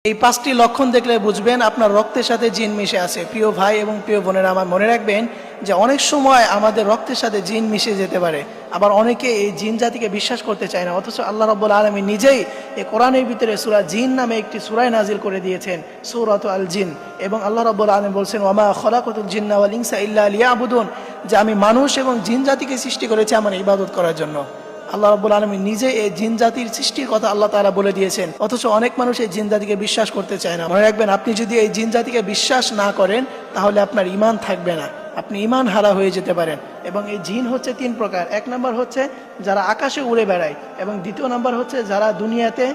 এই 5টি লক্ষণ দেখলে বুঝবেন আপনার রক্তের সাথে জিন মিশে আছে। প্রিয় ভাই এবং প্রিয় বোনেরা, আমার মনে রাখবেন যে অনেক সময় আমাদের রক্তের সাথে জিন মিশে যেতে পারে। আবার অনেকে এই জিন জাতিকে বিশ্বাস করতে চায় না, অথচ আল্লাহ রাব্বুল আলামিন নিজেই এই কোরআনের ভিতরে সূরা জিন নামে একটি সূরা নাজিল করে দিয়েছেন, সূরাতুল আল জিন। এবং আল্লাহ রাব্বুল আলামিন বলছেন, ওয়ামা খলাকাতুল জিন্না ওয়াল ইনসা ইল্লা লিয়াবুদুন, যে আমি মানুষ এবং জিন জাতিকে সৃষ্টি করেছি আমার ইবাদত করার জন্য। আল্লাহ রাব্বুল আলামিন নিজে এই জিন জাতির সৃষ্টির কথা আল্লাহ তাআলা বলে দিয়েছেন, অথচ অনেক মানুষ এই জিন জাতিকে বিশ্বাস করতে চায় না। মনে রাখবেন, আপনি যদি এই জিন জাতিকে বিশ্বাস না করেন তাহলে আপনার ঈমান থাকবে না, আপনি ঈমান হারা হয়ে যেতে পারেন। এবং এই জিন হচ্ছে 3 প্রকার। 1 নম্বর হচ্ছে যারা আকাশে উড়ে বেড়ায়, এবং 2য় নম্বর হচ্ছে যারা দুনিয়াতে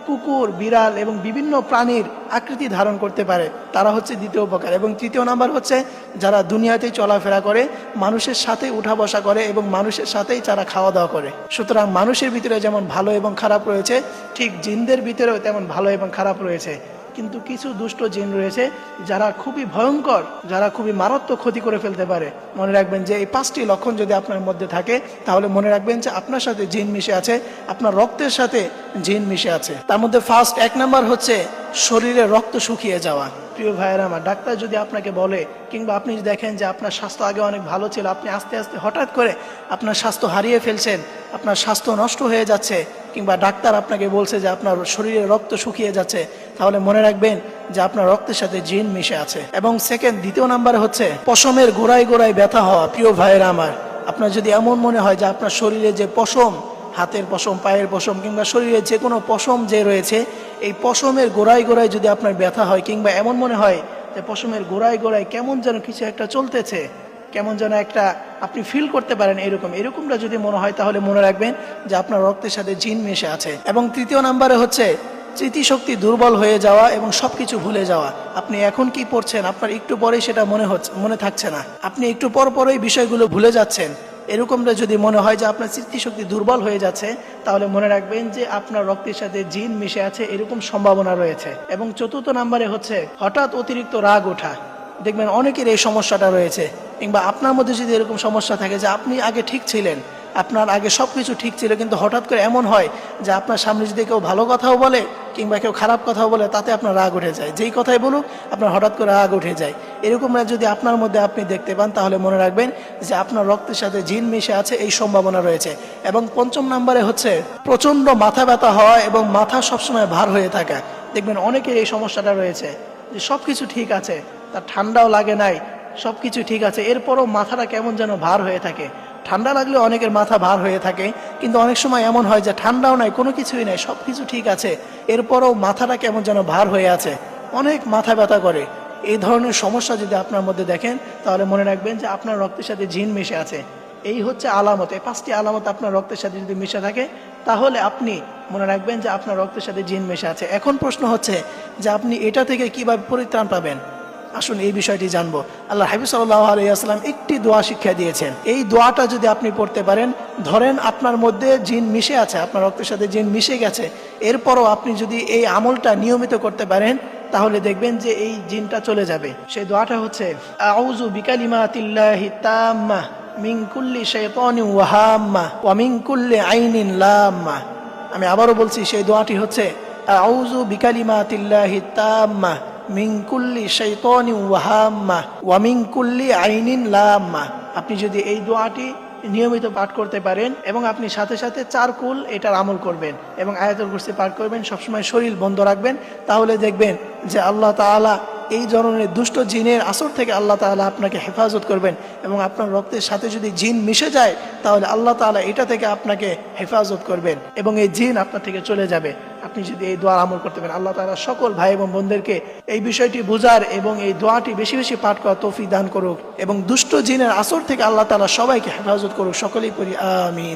কুকুর, বিড়াল এবং বিভিন্ন প্রাণীর আকৃতি ধারণ করতে পারে, তারা হচ্ছে 2য় প্রকার। এবং 3য় নাম্বার হচ্ছে যারা দুনিয়াতেই চলাফেরা করে, মানুষের সাথে উঠা বসা করে এবং মানুষের সাথেই যারা খাওয়া দাওয়া করে। সুতরাং মানুষের ভিতরে যেমন ভালো এবং খারাপ রয়েছে, ঠিক জিনদের ভিতরেও তেমন ভালো এবং খারাপ রয়েছে। কিন্তু কিছু দুষ্ট জিন রয়েছে যারা খুবই ভয়ঙ্কর, যারা খুবই মারাত্মক ক্ষতি করে ফেলতে পারে। মনে রাখবেন যে এই 5টি লক্ষণ যদি আপনার মধ্যে থাকে, তাহলে মনে রাখবেন যে আপনার সাথে জিন মিশে আছে, আপনার রক্তের সাথে জিন মিশে আছে। তার মধ্যে 1 নাম্বার হচ্ছে শরীরে রক্ত শুকিয়ে যাওয়া। প্রিয় ভাইয়েরা আমার, ডাক্তার যদি আপনাকে বলে, কিংবা আপনি দেখেন যে আপনার স্বাস্থ্য আগে অনেক ভালো ছিল, আপনি আস্তে আস্তে হঠাৎ করে আপনার স্বাস্থ্য হারিয়ে ফেলছেন, আপনার স্বাস্থ্য নষ্ট হয়ে যাচ্ছে, কিংবা ডাক্তার আপনাকে বলছে যে আপনার শরীরে রক্ত শুকিয়ে যাচ্ছে, তাহলে মনে রাখবেন যে আপনার রক্তের সাথে জিন মিশে আছে। এবং 2য় নাম্বার হচ্ছে পশমের গোড়ায় গোড়ায় ব্যথা হওয়া। প্রিয় ভাইয়েরা আমার, আপনার যদি এমন মনে হয় যে আপনার শরীরে যে পশম, হাতের পশম, পায়ের পশম, কিংবা শরীরে যে কোনো পশম যে রয়েছে, এই পশমের গোড়ায় গোড়ায় যদি আপনার ব্যথা হয়, কিংবা এমন মনে হয় যে পশমের গোড়ায় গোড়ায় কেমন যেন কিছু একটা চলতেছে, কেমন যেন একটা আপনি ফিল করতে পারেন, এরকমটা যদি মনে হয়, তাহলে মনে রাখবেন যে আপনার রক্তের সাথে জিন মিশে আছে। এবং 3য় নাম্বারে হচ্ছে স্মৃতিশক্তি দুর্বল হয়ে যাওয়া এবং সবকিছু ভুলে যাওয়া। আপনি এখন কি পড়ছেন, আপনার একটু পরেই সেটা মনে থাকছে না, আপনি একটু পরই বিষয়গুলো ভুলে যাচ্ছেন। এরকমটা যদি মনে হয় যে আপনার স্মৃতিশক্তি দুর্বল হয়ে যাচ্ছে, তাহলে মনে রাখবেন যে আপনার রক্তের সাথে জিন মিশে আছে, এরকম সম্ভাবনা রয়েছে। এবং 4র্থ নাম্বারে হচ্ছে হঠাৎ অতিরিক্ত রাগ ওঠা। দেখবেন অনেকের এই সমস্যাটা রয়েছে, কিংবা আপনার মধ্যে যদি এরকম সমস্যা থাকে যে আপনি আগে ঠিক ছিলেন, আপনার আগে সব কিছু ঠিক ছিল, কিন্তু হঠাৎ করে এমন হয় যে আপনার সামনে যদি কেউ ভালো কথাও বলে কিংবা কেউ খারাপ কথাও বলে, তাতে আপনার রাগ উঠে যায়, যেই কথাই বলুক আপনার হঠাৎ করে রাগ উঠে যায়। এরকম যদি আপনার মধ্যে আপনি দেখতে পান, তাহলে মনে রাখবেন যে আপনার রক্তের সাথে জিন মিশে আছে, এই সম্ভাবনা রয়েছে। এবং 5ম নাম্বারে হচ্ছে প্রচণ্ড মাথা ব্যথা হওয়া এবং মাথা সবসময় ভার হয়ে থাকা। দেখবেন অনেকের এই সমস্যাটা রয়েছে যে সব কিছু ঠিক আছে, তার ঠান্ডাও লাগে নাই, সব কিছু ঠিক আছে, এরপরও মাথাটা কেমন যেন ভার হয়ে থাকে। ঠান্ডা লাগলে অনেকের মাথা ভার হয়ে থাকে, কিন্তু অনেক সময় এমন হয় যে ঠান্ডাও নাই, কোনো কিছুই নাই, সব কিছু ঠিক আছে, এরপরও মাথাটা কেমন যেন ভার হয়ে আছে, অনেক মাথা ব্যথা করে। এই ধরনের সমস্যা যদি আপনার মধ্যে দেখেন, তাহলে মনে রাখবেন যে আপনার রক্তের সাথে জিন মিশে আছে। এই হচ্ছে আলামত। এই 5টি আলামত আপনার রক্তের সাথে যদি মিশে থাকে, তাহলে আপনি মনে রাখবেন যে আপনার রক্তের সাথে জিন মিশে আছে। এখন প্রশ্ন হচ্ছে যে আপনি এটা থেকে কিভাবে পরিত্রাণ পাবেন। আসুন এই বিষয়টি জানবো। আল্লাহ হাবিব সাল্লাল্লাহু আলাইহি ওয়াসাল্লাম একটি দোয়া শিক্ষা দিয়েছেন। এই দোয়াটা যদি আপনি পড়তে পারেন, ধরেন আপনার মধ্যে জিন মিশে আছে, আপনার রক্তের সাথে জিন মিশে গেছে, এরপরও আপনি যদি এই আমলটা নিয়মিত করতে পারেন, তাহলে দেখবেন যে এই জিনটা চলে যাবে। সেই দোয়াটা হচ্ছে আউযু বিকালিমাতিল্লাহি তাম্মা মিন কুল্লি শাইতানিন ওয়া হাম্মা ওয়া মিন কুল্লি আইনিন লাম্মা। আমি আবারও বলছি, সেই দোয়াটি হচ্ছে আউযু বিকালিমাতিল্লাহি তাম্মা মিন কুল্লি শাইতানিন ওয়া হাম্মা ওয়া মিন কুল্লি আইনিন লাম্মা। আপনি যদি এই দোয়াটি নিয়মিত পাঠ করতে পারেন, এবং আপনি সাথে সাথে 4 কুল এটার আমল করবেন এবং আয়াতুল কুরসি পাঠ করবেন, সবসময় শরীর বন্ধ রাখবেন, তাহলে দেখবেন যে আল্লাহ তাআলা এই ধরনের দুষ্ট জিনের আসর থেকে আল্লাহ তাআলা আপনাকে হেফাজত করবেন। এবং আপনার রক্তের সাথে যদি জিন মিশে যায়, তাহলে আল্লাহ তাআলা এটা থেকে আপনাকে হেফাজত করবেন এবং এই জিন আপনার থেকে চলে যাবে, আপনি যদি এই দোয়া আমল করতে পারেন। আল্লাহ তাআলা সকল ভাই এবং বোনদেরকে এই বিষয়টি বুঝার এবং এই দোয়াটি বেশি বেশি পাঠ করার তৌফিক দান করুক, এবং দুষ্ট জিনের আসর থেকে আল্লাহ তাআলা সবাইকে হেফাজত করুক। সকলেই পড়ি আমিন।